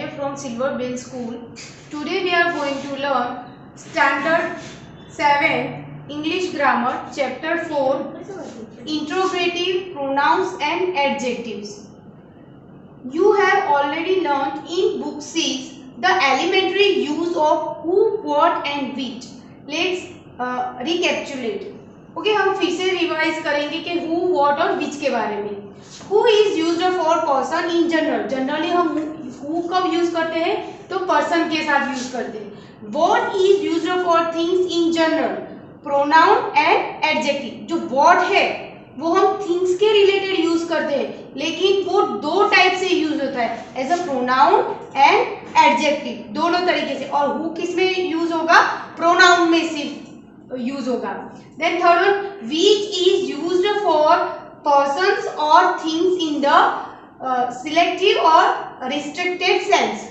Vijay from Silver Bell School. Today we are going to learn Standard 7 English Grammar Chapter 4 Interrogative Pronouns and Adjectives. You have already learned in Book 6 the elementary use of who, what and which. Let's recapitulate. Okay हम फिर से revise करेंगे कि who, what और विच के बारे में. Who is used for person in general. Generally हम हु कब यूज करते हैं तो पर्सन के साथ यूज करते हैं. What is used for things in general. Pronoun and adjective. जो व्हाट है वो हम थिंग्स के रिलेटेड यूज करते हैं, लेकिन वो दो टाइप से यूज होता है, as a pronoun and adjective, दोनों तरीके से. और हु किस में यूज होगा? प्रोनाउन में सिर्फ यूज होगा. Then third one, which is used for persons or things in the selective or restricted sense.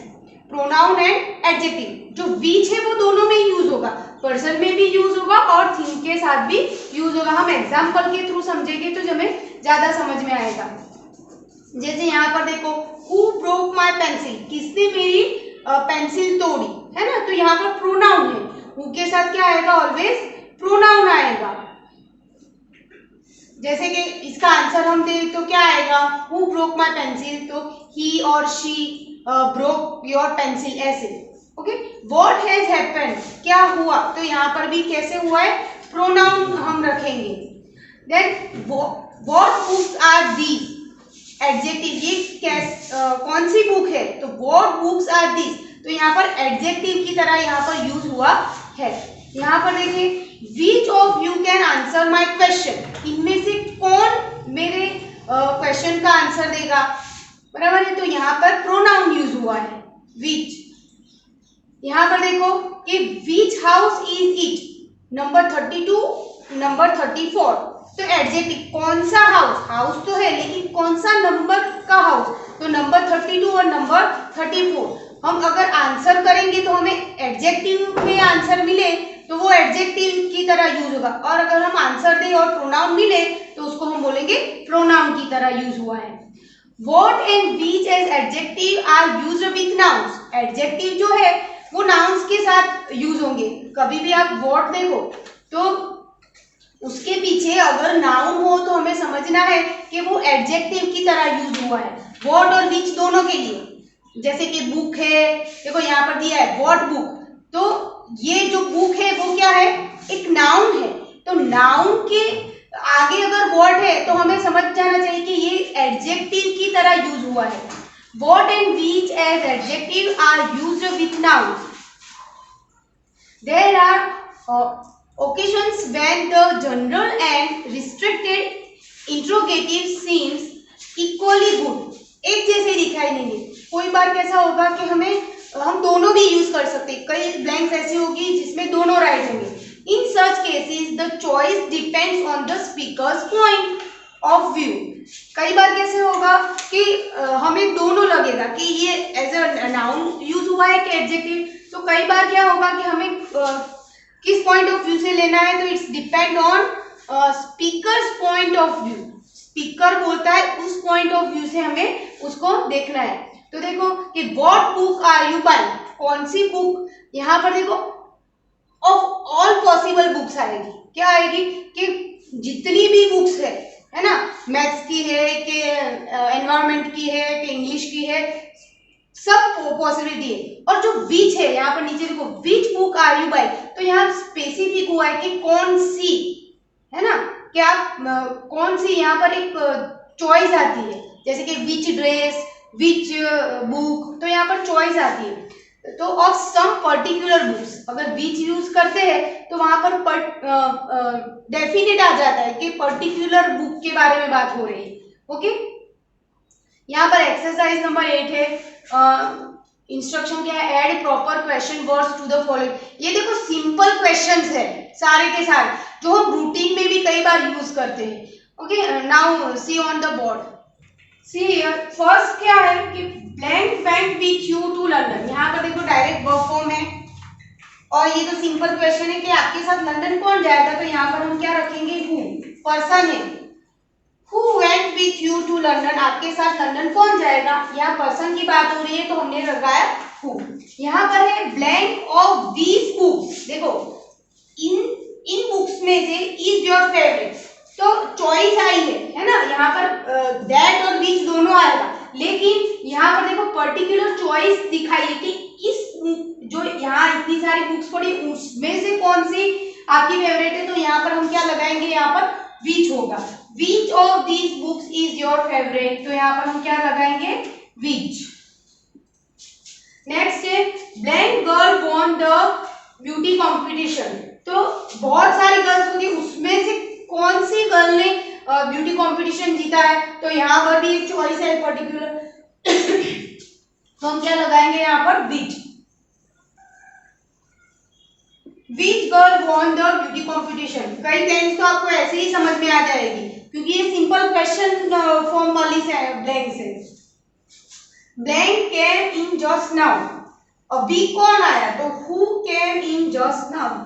Pronoun and adjective. जो which है वो दोनों में यूज होगा, पर्सन में भी यूज होगा और थिंग के साथ भी यूज होगा. हम एग्जाम्पल के थ्रू समझेंगे तो हमें ज्यादा समझ में आएगा. जैसे यहाँ पर देखो, who broke my pencil. किसने मेरी पेंसिल तोड़ी, है ना. तो यहाँ पर प्रोनाउन है. हु के साथ क्या आएगा? ऑलवेज प्रोनाउन आएगा. जैसे कि इसका आंसर हम दे तो क्या आएगा? हु ब्रोक माई पेंसिल, तो ही और शी ब्रोक योर पेंसिल, ऐसे. ओके. व्हाट हैज हैपेंड, क्या हुआ, तो यहाँ पर भी कैसे हुआ है? प्रोनाउन हम रखेंगे. Then what books are these. Adjective. ये कौन सी बुक है, तो व्हाट बुक्स आर दीज. तो यहाँ पर एडजेक्टिव की तरह यहाँ पर यूज हुआ है. यहाँ पर देखिए, which of you can answer my question. इनमें से कौन मेरे क्वेश्चन का आंसर देगा, बराबर है. तो यहाँ पर प्रोनाउन यूज हुआ है, which. यहाँ पर देखो कि which house is it. Number 32, number 34. तो एडजेक्टिव. कौन सा हाउस, हाउस तो है लेकिन कौन सा नंबर का हाउस, तो नंबर 32 और नंबर 34. हम अगर आंसर करेंगे तो हमें एडजेक्टिव में आंसर मिले तो वो एडजेक्टिव की तरह यूज होगा, और अगर हम आंसर दें और प्रोनाउन मिले तो उसको हम बोलेंगे प्रोनाउन की तरह यूज हुआ है. What and which as adjective are used with nouns. Adjective जो है वो नाउन्स के साथ यूज होंगे. कभी भी आप व्हाट देखो तो उसके पीछे अगर नाउन हो तो हमें समझना है कि वो एडजेक्टिव की तरह यूज हुआ है. व्हाट और व्हिच दोनों के लिए. जैसे कि बुक है, देखो यहाँ पर दिया है व्हाट बुक, तो ये जो बुक है वो क्या है? एक नाउन है. तो नाउन के आगे अगर व्हाट है तो हमें समझ जाना चाहिए कि ये एडजेक्टिव की तरह यूज हुआ है. What and which as adjective are used with noun. There are occasions when the general and restricted interrogative seems equally good. एक जैसे दिखाई देंगे. कोई बार कैसा होगा कि हम दोनों भी यूज कर सकते हैं. कई ब्लैंक्स ऐसी होगी जिसमें दोनों राइट होंगे. In such cases the choice depends on the speaker's point of view. कई बार कैसे होगा कि हमें दोनों लगेगा कि ये एज अ नाउन यूज हुआ है कि एडजेक्टिव. तो कई बार क्या होगा कि हमें किस पॉइंट ऑफ व्यू से लेना है, तो it's depend on speakers point of view. Speaker बोलता है उस पॉइंट ऑफ व्यू से हमें उसको देखना है. तो देखो कि what book are you buying. कौन सी बुक. यहाँ पर देखो ऑफ ऑल पॉसिबल बुक्स आएगी. क्या आएगी? कि जितनी भी बुक्स है ना, मैथ्स की है कि एनवायरमेंट की है कि इंग्लिश की है, सब पॉसिबिलिटी है. और जो विच है यहाँ पर नीचे देखो, which book are you buying. तो यहाँ स्पेसिफिक हुआ है कि कौन सी, है ना. क्या कौन सी, यहाँ पर एक चॉइस आती है. जैसे कि विच ड्रेस, विच बुक, तो यहाँ पर चॉइस आती है. तो ऑफ सम पर्टिकुलर बुक्स. अगर विच यूज करते हैं तो वहां पर डेफिनेट आ जाता है कि पर्टिकुलर बुक के बारे में बात हो रही है. ओके. यहाँ पर एक्सरसाइज नंबर 8 है. इंस्ट्रक्शन क्या है? Add proper question words to the following. ये देखो सिंपल क्वेश्चंस है सारे के सारे, जो हम रूटीन में भी कई बार यूज करते हैं. Okay. Now see on the board. See here. First क्या है कि blank went with you to London. यहाँ पर देखो डायरेक्ट वर्ब फॉर्म है, और ये तो सिंपल क्वेश्चन है कि आपके साथ लंदन कौन जाएगा. तो यहाँ पर हम क्या रखेंगे? हु. पर्सन है. Who went with you to London, आपके साथ लंदन कौन जाएगा। यहाँ पर्सन की बात हो रही है तो हमने लगाया हु। यहाँ पर है ब्लैंक ऑफ दीज बुक्स, देखो इन इन बुक्स में से इज योर फेवरेट, तो चॉइस आई है ना, यहाँ पर दैट और विच दोनों आएगा, लेकिन यहाँ पर देखो पर्टिकुलर चॉइस दिखाई है कि इस जो यहाँ इतनी सारी बुक्स पढ़ी उसमें से कौन सी आपकी फेवरेट है, तो यहाँ पर हम क्या लगाएंगे, यहाँ पर विच होगा। Which of these books is your favourite, तो यहाँ पर हम क्या लगाएंगे, विच। नेक्स्ट है blank girl won the beauty competition, तो बहुत सारी गर्ल्स होती है उसमें से कौन सी गर्ल ने ब्यूटी कंपटीशन जीता है, तो यहाँ पर भी एक चॉइस है पर्टिकुलर तो हम क्या लगाएंगे यहाँ पर which. Which girl won the beauty competition, कई टेंस तो आपको ऐसे ही समझ में आ जाएगी क्योंकि ये सिंपल क्वेश्चन फॉर्म वाली से ब्लैंक से। Blank came in just now, अभी कौन आया, तो who came in just now.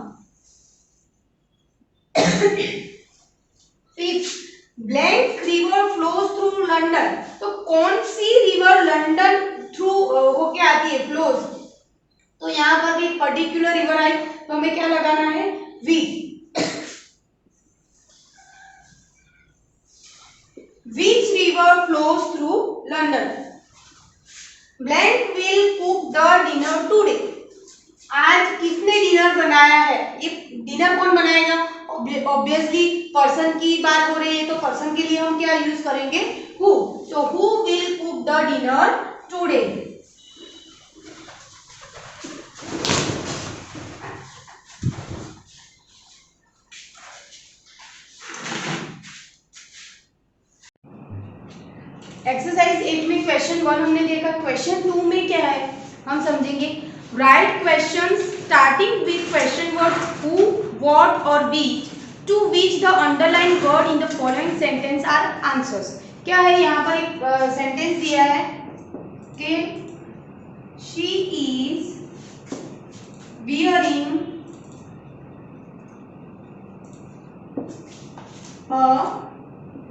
Blank river flows through London, तो कौन सी रिवर लंदन थ्रू होके आती है, फ्लोज, तो यहाँ पर भी पर्टिकुलर रिवर आई तो हमें क्या लगाना है, वी। Which river flows through London. Blank will cook the dinner today, आज किसने डिनर बनाया है, ये डिनर कौन बनाएगा, ऑब्वियसली पर्सन की बात हो रही है तो पर्सन के लिए हम क्या यूज करेंगे, हु, तो who will cook the dinner today. Exercise 8 में क्वेश्चन 1 हमने देखा, क्वेश्चन 2 में क्या है हम समझेंगे। Write question starting with question word who, what और which, to which the underline word in the following sentence are answers. क्या है, यहाँ पर एक सेंटेंस दिया है कि she is wearing a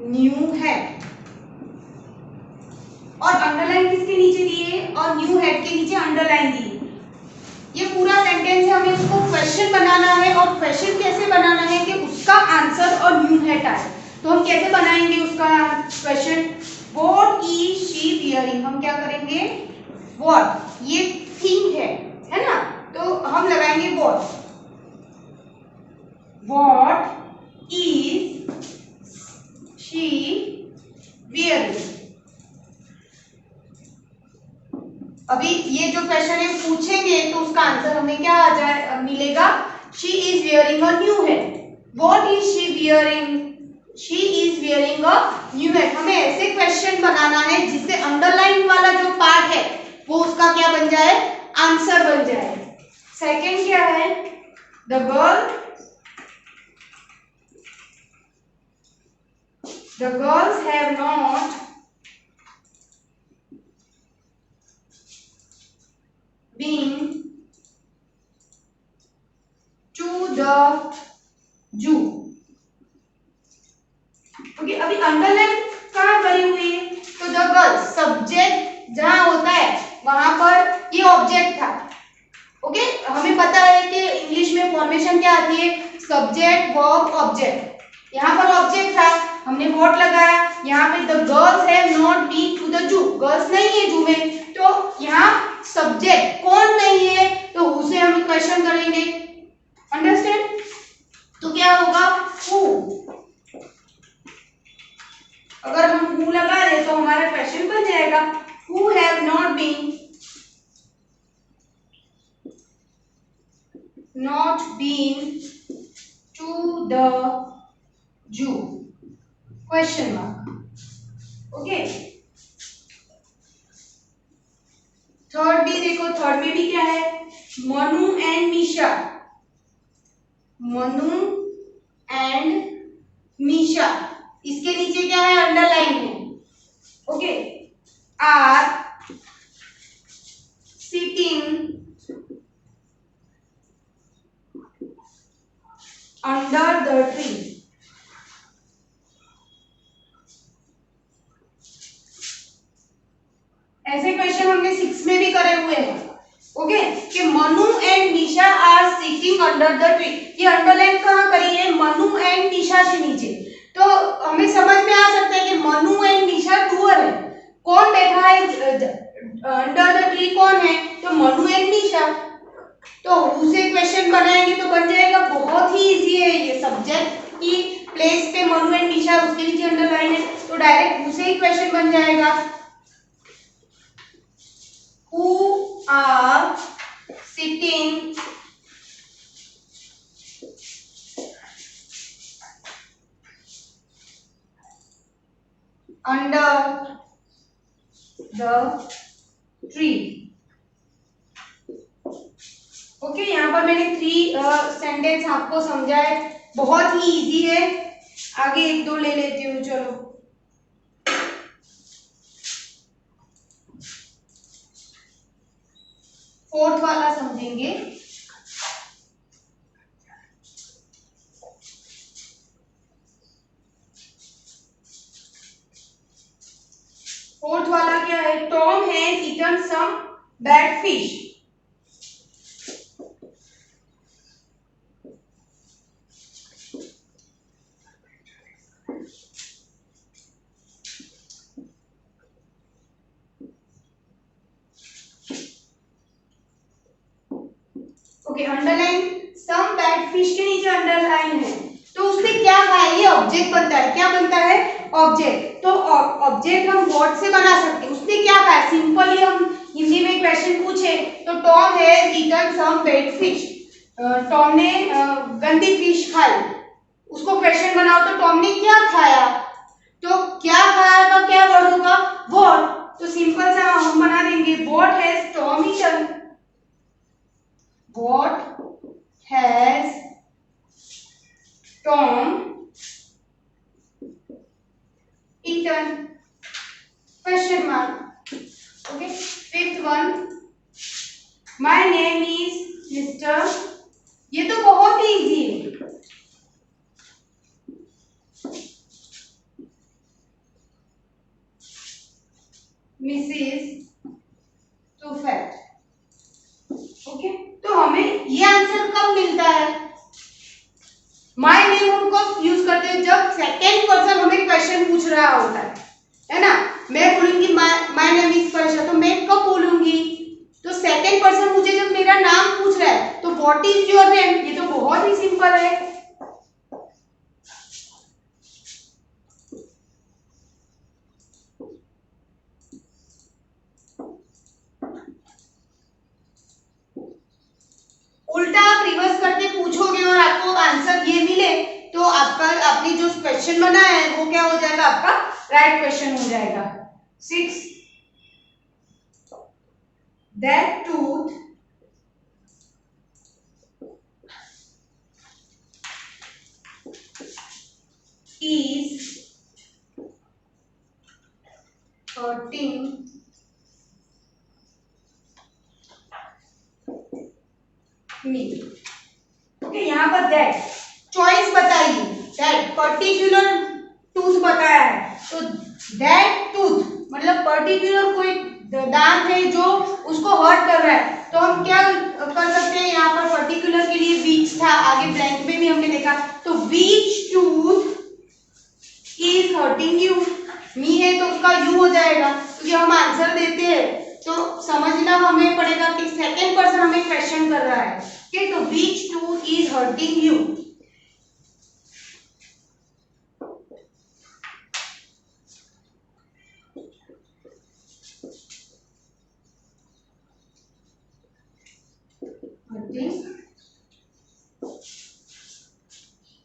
new hat, और अंडरलाइन किसके नीचे दी है, और न्यू हेड के नीचे अंडरलाइन दी है। ये पूरा सेंटेंस है, हमें उसको क्वेश्चन बनाना है, और क्वेश्चन कैसे बनाना है कि उसका आंसर और न्यू हेड आए, तो हम कैसे बनाएंगे उसका question, what is she wearing, हम क्या करेंगे, व्हाट, ये थिंग है ना, तो हम लगाएंगे व्हाट इज शी वियरिंग। अभी ये जो क्वेश्चन है पूछेंगे तो उसका आंसर हमें क्या आ जाए, मिलेगा, she is wearing a new head. What is she wearing, she is wearing a new head. हमें ऐसे क्वेश्चन बनाना है जिससे अंडरलाइन वाला जो पार्ट है वो उसका क्या बन जाए, आंसर बन जाए। सेकंड क्या है, the girls have not been to the zoo। Okay, अभी अंडरलाइन कहाँ करी हुई है, तो द गर्ल्स, सब्जेक्ट जहां होता है वहां पर ये ऑब्जेक्ट था। ओके, हमें पता है कि इंग्लिश में फॉर्मेशन क्या आती है, सब्जेक्ट वर्ब ऑब्जेक्ट। यहाँ पर ऑब्जेक्ट था, हमने व्हाट लगाया, यहाँ पे the girls have not been to the zoo, girls नहीं है जू में, तो यहाँ सब्जेक्ट कौन नहीं है, तो उसे हम क्वेश्चन करेंगे, अंडरस्टैंड, तो क्या होगा, हु। अगर हम हु लगा दे तो हमारा क्वेश्चन बन जाएगा, who have not been to the zoo, question mark. Okay, third भी देखो, थर्ड में भी क्या है, मनु एंड मीशा, मनु एंड मीशा, इसके नीचे क्या है, अंडरलाइन है। Okay, are sitting under the tree, question हमने 6 में भी करे हुए हैं। ओके, कि Manu and Nisha are sitting under the tree. ये अंडरलाइन कहाँ करी है? मनु एंड निशा के नीचे। तो हमें समझ में आ सकता है कि मनु एंड निशा डूअर है। कौन बैठा है अंडर द ट्री? कौन है? तो मनु एंड निशा। तो उसे क्वेश्चन बनाएंगे तो बन जाएगा, बहुत ही इजी है ये। सब्जेक्ट की प्लेस पे मनु एंड निशा, उसके नीचे अंडरलाइन है, तो डायरेक्ट उसे ही क्वेश्चन बन जाएगा। Who are sitting under the tree? Okay, यहाँ पर मैंने 3 सेंटेंस आपको समझाए, बहुत ही इजी है। आगे 1-2 ले लेती हूँ। चलो, फोर्थ वाला समझेंगे। फोर्थ वाला क्या है? Tom has eaten some bad fish. Okay, underline some bad fish के नीचे अंडरलाइन है, तो उसने क्या खाया? ये ऑब्जेक्ट बनता है। क्या बनता है? ऑब्जेक्ट। तो ऑब्जेक्ट हम व्हाट से बना सकते हैं? उसने क्या खाया? सिंपली हम हिंदी में क्वेश्चन पूछे तो Tom has eaten some bad fish. टॉम ने गंदी फिश खाई। उसको क्वेश्चन बनाओ तो टॉम ने क्या खाया? तो क्या खाया का क्या वर्ड होगा? व्हाट। तो सिंपल सा हम बना देंगे, what has Tom eaten. What has Tom eaten? Question mark. Okay. Fifth one. My name is Mr. ये तो बहुत ही इजी है। Mrs. Tufat. ओके, तो हमें ये आंसर कब मिलता है? माय नेम हम कब यूज करते हैं? जब सेकंड पर्सन हमें क्वेश्चन पूछ रहा होता है ना। मैं बोलूंगी माय नेम इज स्पर्शा, तो मैं कब बोलूंगी? तो सेकंड पर्सन मुझे जब मेरा नाम पूछ रहा है, तो व्हाट इज योर नेम? ये तो बहुत ही सिंपल है। उल्टा आप रिवर्स करके पूछोगे और आपको आंसर ये मिले, तो आपका आपने जो क्वेश्चन बनाया है वो क्या हो जाएगा? आपका राइट क्वेश्चन हो जाएगा। 6. That tooth is hurting me. Okay, यहाँ पर दैट चॉइस बताइए, दैट पर्टिकुलर टूथ बताया है, तो दैट टूथ मतलब पर्टिकुलर कोई दांत है जो उसको हर्ट कर रहा है, तो हम क्या कर सकते हैं? यहाँ पर पर्टिकुलर के लिए बीच था, आगे ब्लैंक में भी हमने देखा, तो which tooth is hurting you. मी है तो उसका यू हो जाएगा। तो जब हम आंसर देते हैं तो समझना हमें पड़ेगा कि सेकंड पर्सन हमें क्वेश्चन कर रहा है। ठीक, तो which tooth is hurting you.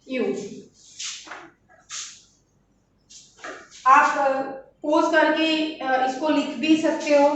You आप पोज करके इसको लिख भी सकते हो।